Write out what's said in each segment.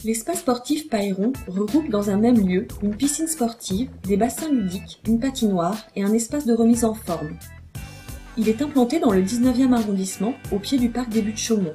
L'espace sportif Pailleron regroupe dans un même lieu une piscine sportive, des bassins ludiques, une patinoire et un espace de remise en forme. Il est implanté dans le 19e arrondissement, au pied du parc des Buttes-Chaumont.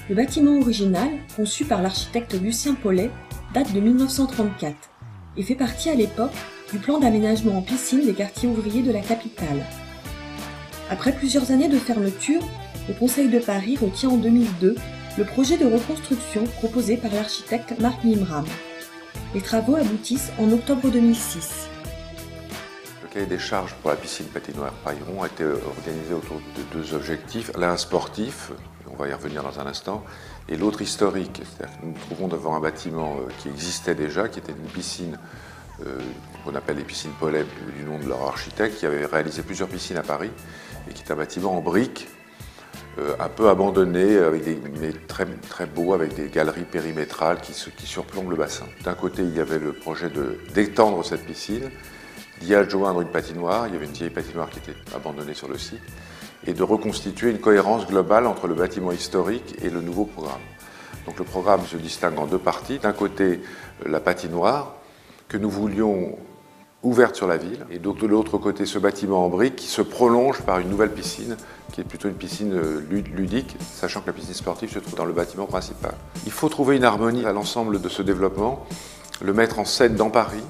Le bâtiment original, conçu par l'architecte Lucien Paulet, date de 1934 et fait partie à l'époque du plan d'aménagement en piscine des quartiers ouvriers de la capitale. Après plusieurs années de fermeture, le Conseil de Paris retient en 2002 le projet de reconstruction proposé par l'architecte Marc Mimram. Les travaux aboutissent en octobre 2006. Le cahier des charges pour la piscine patinoire Pailleron a été organisé autour de deux objectifs. L'un sportif, on va y revenir dans un instant, et l'autre historique. C'est-à-dire que nous nous trouvons devant un bâtiment qui existait déjà, qui était une piscine qu'on appelle les piscines Paulet du nom de leur architecte, qui avait réalisé plusieurs piscines à Paris, et qui est un bâtiment en briques, un peu abandonné, mais très beau, avec des galeries périmétrales qui surplombent le bassin. D'un côté, il y avait le projet d'étendre cette piscine, d'y adjoindre une patinoire, il y avait une vieille patinoire qui était abandonnée sur le site, et de reconstituer une cohérence globale entre le bâtiment historique et le nouveau programme. Donc le programme se distingue en deux parties. D'un côté, la patinoire, que nous voulions ouverte sur la ville, et de l'autre côté, ce bâtiment en briques qui se prolonge par une nouvelle piscine, qui est plutôt une piscine ludique, sachant que la piscine sportive se trouve dans le bâtiment principal. Il faut trouver une harmonie à l'ensemble de ce développement, le mettre en scène dans Paris,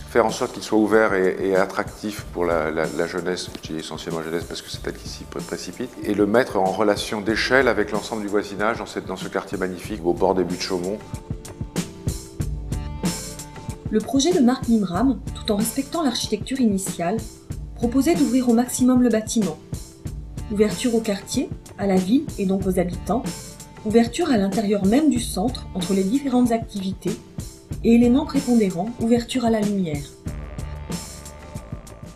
faire en sorte qu'il soit ouvert et attractif pour la jeunesse, je dis essentiellement jeunesse parce que c'est elle qui s'y précipite, et le mettre en relation d'échelle avec l'ensemble du voisinage dans ce quartier magnifique au bord des Buttes-Chaumont. Le projet de Marc Mimram, tout en respectant l'architecture initiale, proposait d'ouvrir au maximum le bâtiment. Ouverture au quartier, à la ville et donc aux habitants, ouverture à l'intérieur même du centre entre les différentes activités, et élément prépondérant, ouverture à la lumière.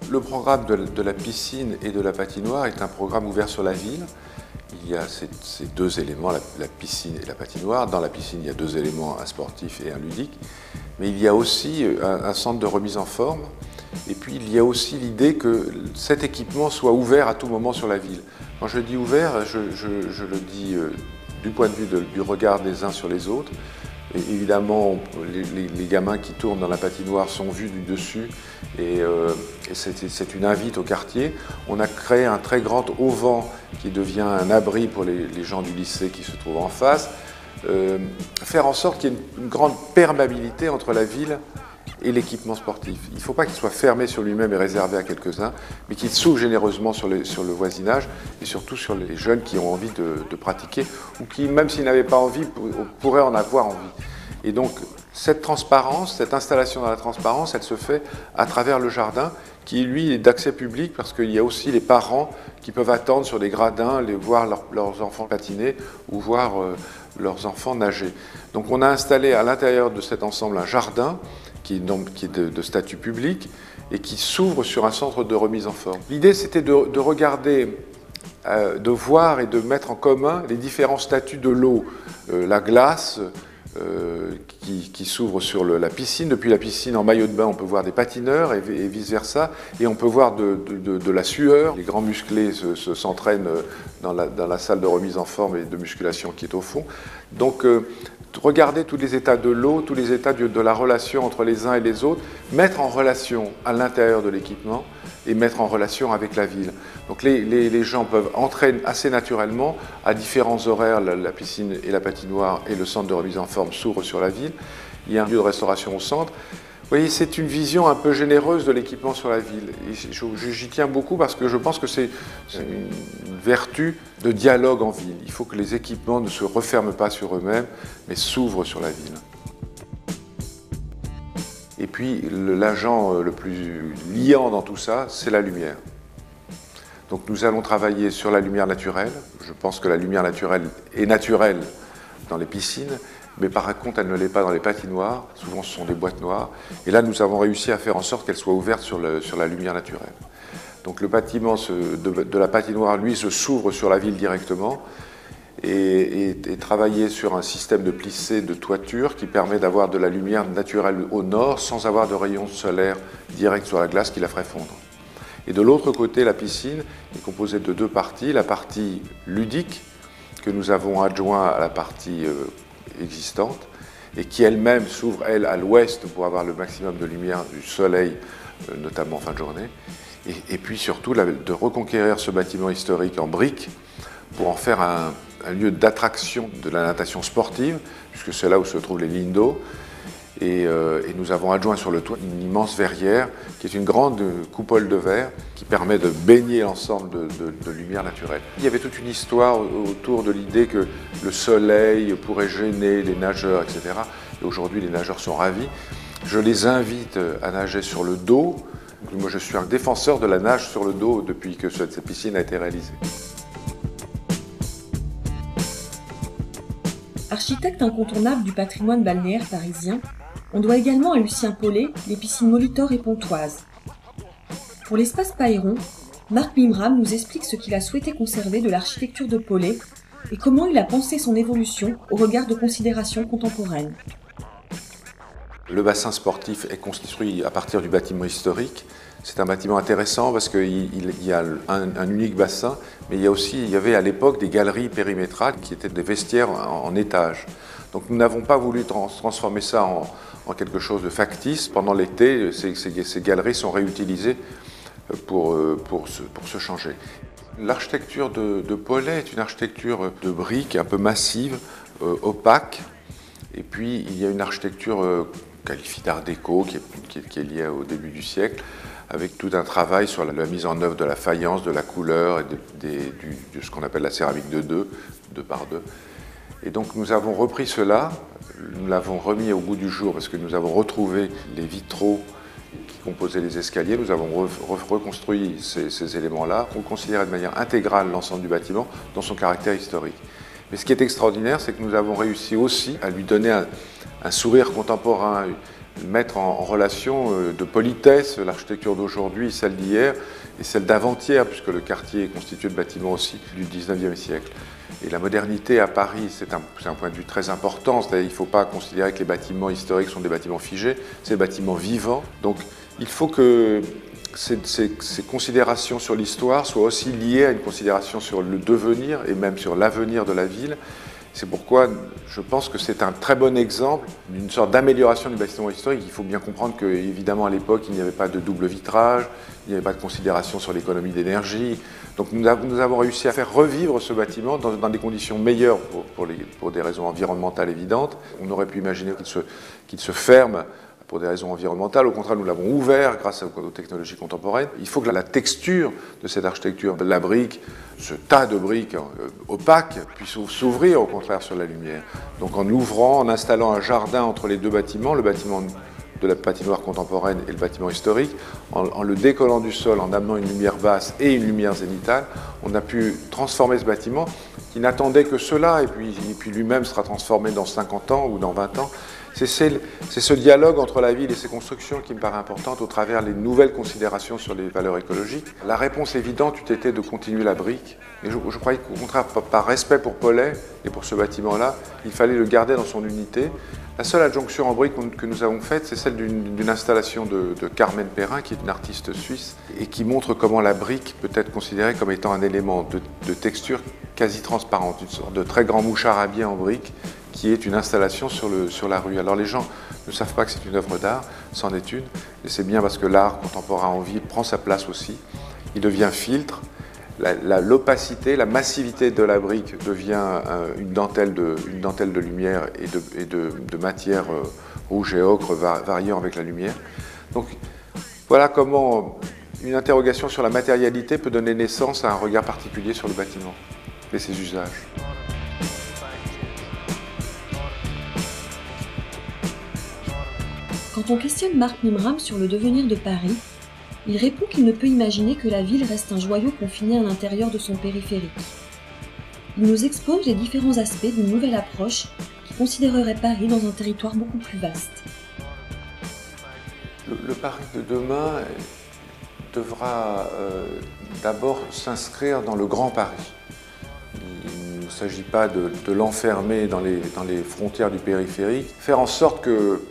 Le programme de la piscine et de la patinoire est un programme ouvert sur la ville. Il y a ces deux éléments, la piscine et la patinoire. Dans la piscine, il y a deux éléments, un sportif et un ludique. Mais il y a aussi un centre de remise en forme. Et puis, il y a aussi l'idée que cet équipement soit ouvert à tout moment sur la ville. Quand je dis ouvert, je le dis du point de vue du regard des uns sur les autres. Et évidemment, les gamins qui tournent dans la patinoire sont vus du dessus et c'est une invite au quartier. On a créé un très grand auvent qui devient un abri pour les gens du lycée qui se trouvent en face. Faire en sorte qu'il y ait une grande perméabilité entre la ville et l'équipement sportif. Il ne faut pas qu'il soit fermé sur lui-même et réservé à quelques-uns, mais qu'il s'ouvre généreusement sur le voisinage et surtout sur les jeunes qui ont envie de pratiquer ou qui, même s'ils n'avaient pas envie, pourraient en avoir envie. Et donc, cette transparence, cette installation dans la transparence, elle se fait à travers le jardin qui, lui, est d'accès public parce qu'il y a aussi les parents qui peuvent attendre sur des gradins, voir leurs enfants patiner ou voir leurs enfants nager. Donc, on a installé à l'intérieur de cet ensemble un jardin qui est de statut public et qui s'ouvre sur un centre de remise en forme. L'idée, c'était de regarder, de voir et de mettre en commun les différents statuts de l'eau. La glace qui s'ouvre sur la piscine. Depuis la piscine en maillot de bain, on peut voir des patineurs et vice-versa. Et on peut voir de la sueur. Les grands musclés s'entraînent dans la salle de remise en forme et de musculation qui est au fond. Donc, regarder tous les états de l'eau, tous les états de la relation entre les uns et les autres, mettre en relation à l'intérieur de l'équipement et mettre en relation avec la ville. Donc les gens peuvent entrer assez naturellement à différents horaires, la piscine et la patinoire et le centre de remise en forme s'ouvrent sur la ville. Il y a un lieu de restauration au centre. Vous voyez, c'est une vision un peu généreuse de l'équipement sur la ville. Et j'y tiens beaucoup parce que je pense que c'est une vertu de dialogue en ville. Il faut que les équipements ne se referment pas sur eux-mêmes, mais s'ouvrent sur la ville. Et puis, l'agent le plus liant dans tout ça, c'est la lumière. Donc nous allons travailler sur la lumière naturelle. Je pense que la lumière naturelle est naturelle dans les piscines, mais par contre, elle ne l'est pas dans les patinoires. Souvent, ce sont des boîtes noires. Et là, nous avons réussi à faire en sorte qu'elle soit ouverte sur la lumière naturelle. Donc le bâtiment de la patinoire, lui, s'ouvre sur la ville directement et travailler sur un système de plissé de toiture qui permet d'avoir de la lumière naturelle au nord sans avoir de rayons solaires directs sur la glace qui la ferait fondre. Et de l'autre côté, la piscine est composée de deux parties. La partie ludique, que nous avons adjoint à la partie existante, et qui elle-même s'ouvre, elle, à l'ouest pour avoir le maximum de lumière du soleil, notamment en fin de journée. Et puis surtout de reconquérir ce bâtiment historique en briques pour en faire un lieu d'attraction de la natation sportive, puisque c'est là où se trouvent les lignes d'eau. Et nous avons adjoint sur le toit une immense verrière qui est une grande coupole de verre qui permet de baigner l'ensemble de lumière naturelle. Il y avait toute une histoire autour de l'idée que le soleil pourrait gêner les nageurs, etc. Et aujourd'hui, les nageurs sont ravis. Je les invite à nager sur le dos. Moi, je suis un défenseur de la nage sur le dos depuis que cette piscine a été réalisée. Architecte incontournable du patrimoine balnéaire parisien, on doit également à Lucien Paulet les piscines Molitor et Pontoise. Pour l'espace Pailleron, Marc Mimram nous explique ce qu'il a souhaité conserver de l'architecture de Paulet et comment il a pensé son évolution au regard de considérations contemporaines. Le bassin sportif est construit à partir du bâtiment historique. C'est un bâtiment intéressant parce qu'il y a un unique bassin, mais il y avait à l'époque des galeries périmétrales qui étaient des vestiaires en étage. Donc nous n'avons pas voulu transformer ça en quelque chose de factice. Pendant l'été, ces galeries sont réutilisées pour se changer. L'architecture de Paulet est une architecture de briques un peu massive, opaque. Et puis il y a une architecture qualifiée d'art déco qui est liée au début du siècle, avec tout un travail sur la mise en œuvre de la faïence, de la couleur et de ce qu'on appelle la céramique de 2 par 2. Et donc nous avons repris cela, nous l'avons remis au goût du jour parce que nous avons retrouvé les vitraux qui composaient les escaliers, nous avons reconstruit ces éléments-là pour considérer de manière intégrale l'ensemble du bâtiment dans son caractère historique. Mais ce qui est extraordinaire, c'est que nous avons réussi aussi à lui donner un sourire contemporain, mettre en relation de politesse l'architecture d'aujourd'hui, celle d'hier et celle d'avant-hier, puisque le quartier est constitué de bâtiments aussi du 19e siècle. Et la modernité à Paris, c'est un point de vue très important. C'est-à-dire qu'il ne faut pas considérer que les bâtiments historiques sont des bâtiments figés, c'est des bâtiments vivants. Donc il faut que ces considérations sur l'histoire soient aussi liées à une considération sur le devenir et même sur l'avenir de la ville. C'est pourquoi je pense que c'est un très bon exemple d'une sorte d'amélioration du bâtiment historique. Il faut bien comprendre qu'évidemment à l'époque il n'y avait pas de double vitrage, il n'y avait pas de considération sur l'économie d'énergie. Donc nous avons réussi à faire revivre ce bâtiment dans des conditions meilleures pour des raisons environnementales évidentes. On aurait pu imaginer qu'il se ferme pour des raisons environnementales. Au contraire, nous l'avons ouvert grâce aux technologies contemporaines. Il faut que la texture de cette architecture, de la brique, ce tas de briques opaques, puisse s'ouvrir au contraire sur la lumière. Donc en ouvrant, en installant un jardin entre les deux bâtiments, le bâtiment de la patinoire contemporaine et le bâtiment historique, en le décollant du sol, en amenant une lumière basse et une lumière zénithale, on a pu transformer ce bâtiment qui n'attendait que cela, et puis lui-même sera transformé dans 50 ans ou dans 20 ans. C'est ce dialogue entre la ville et ses constructions qui me paraît importante au travers des nouvelles considérations sur les valeurs écologiques. La réponse évidente eût été de continuer la brique, mais je croyais qu'au contraire, par respect pour Paulet et pour ce bâtiment-là, il fallait le garder dans son unité. La seule adjonction en brique que nous avons faite, c'est celle d'une installation de Carmen Perrin, qui est une artiste suisse, et qui montre comment la brique peut être considérée comme étant un élément de texture quasi transparente, une sorte de très grand mouchard habillé en brique, qui est une installation sur la rue. Alors les gens ne savent pas que c'est une œuvre d'art, c'en est une, et c'est bien parce que l'art contemporain en ville prend sa place aussi. Il devient filtre, l'opacité, la massivité de la brique devient une dentelle de lumière et de matière rouge et ocre variant avec la lumière. Donc voilà comment une interrogation sur la matérialité peut donner naissance à un regard particulier sur le bâtiment et ses usages. Quand on questionne Marc Mimram sur le devenir de Paris, il répond qu'il ne peut imaginer que la ville reste un joyau confiné à l'intérieur de son périphérique. Il nous expose les différents aspects d'une nouvelle approche qui considérerait Paris dans un territoire beaucoup plus vaste. Le Paris de demain devra d'abord s'inscrire dans le Grand Paris. Il ne s'agit pas de l'enfermer dans les frontières du périphérique, faire en sorte que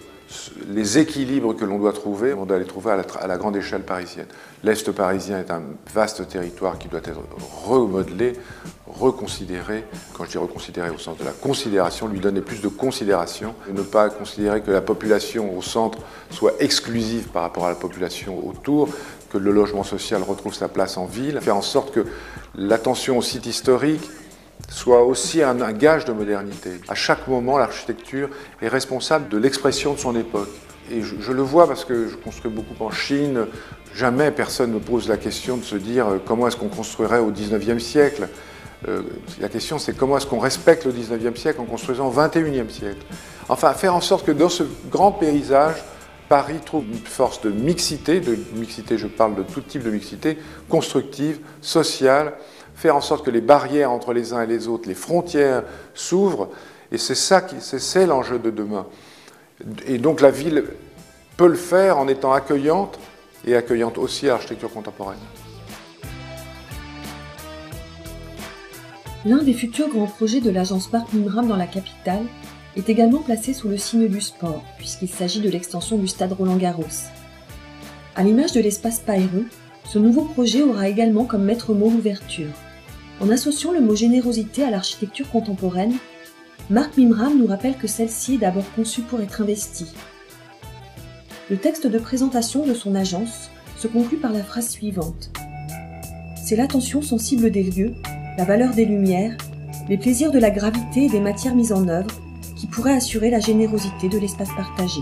les équilibres que l'on doit trouver, on doit les trouver à la grande échelle parisienne. L'Est parisien est un vaste territoire qui doit être remodelé, reconsidéré. Quand je dis reconsidéré au sens de la considération, lui donner plus de considération, et ne pas considérer que la population au centre soit exclusive par rapport à la population autour, que le logement social retrouve sa place en ville, faire en sorte que l'attention au site historique soit aussi un gage de modernité. À chaque moment, l'architecture est responsable de l'expression de son époque. Et je le vois parce que je construis beaucoup en Chine. Jamais personne ne pose la question de se dire comment est-ce qu'on construirait au XIXe siècle. La question, c'est comment est-ce qu'on respecte le XIXe siècle en construisant au XXIe siècle. Enfin, faire en sorte que dans ce grand paysage, Paris trouve une force de mixité, je parle de tout type de mixité, constructive, sociale, faire en sorte que les barrières entre les uns et les autres, les frontières s'ouvrent, et c'est l'enjeu de demain. Et donc la ville peut le faire en étant accueillante, et accueillante aussi à l'architecture contemporaine. L'un des futurs grands projets de l'agence Marc Mimram dans la capitale est également placé sous le signe du sport, puisqu'il s'agit de l'extension du stade Roland-Garros. À l'image de l'espace Pailleron, ce nouveau projet aura également comme maître mot l'ouverture. En associant le mot générosité à l'architecture contemporaine, Marc Mimram nous rappelle que celle-ci est d'abord conçue pour être investie. Le texte de présentation de son agence se conclut par la phrase suivante. C'est l'attention sensible des lieux, la valeur des lumières, les plaisirs de la gravité et des matières mises en œuvre qui pourraient assurer la générosité de l'espace partagé.